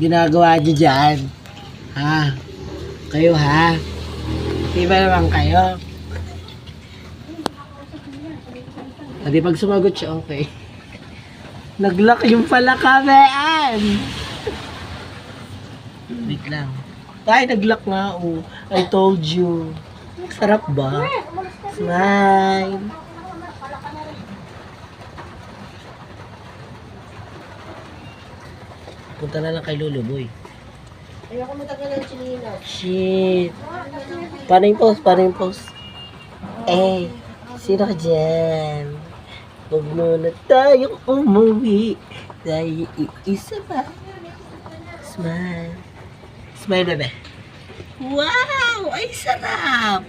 ginagawa niyo dyan? Ha? Kayo ha? Di ba naman kayo? Hindi pag sumagot siya, okay. Nag-lock yung pala kamean! Wait lang. Ay, nag-lock nga, oh. I told you. Sarap ba? Smile. Punta na lang kay Lolo Boy. Ayoko matagal ng chinila. Shit. Paano yung post? Paano yung post? Eh, sino ka dyan? Huwag muna tayong umuwi. Dahil iisa pa. Smile. Smile, bebe. Wow! Ay, sarap!